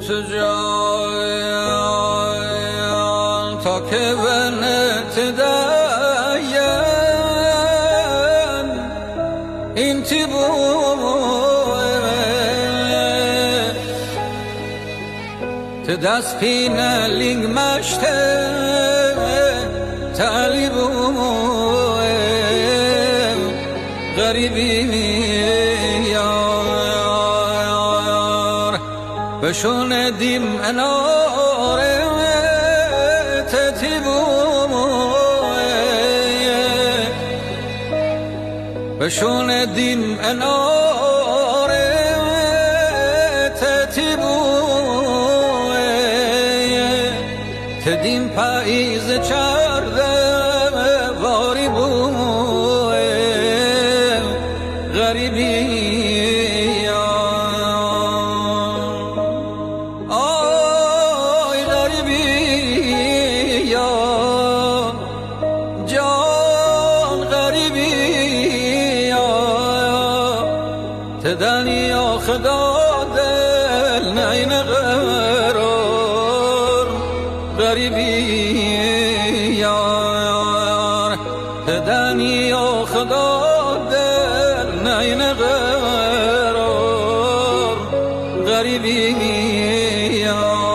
تو جان تا که ونت داین این تی بوه ته دست پینه لینگ مشته تالی بوه غریبی بشون دیم اناره تتیبوه بشون دیم اناره تتیبوه تدیم پاییز چرده واری بوه غریبی تدنی خدا دل نین قرار غریبی یار تدنی خدا دل نین قرار غریبی یار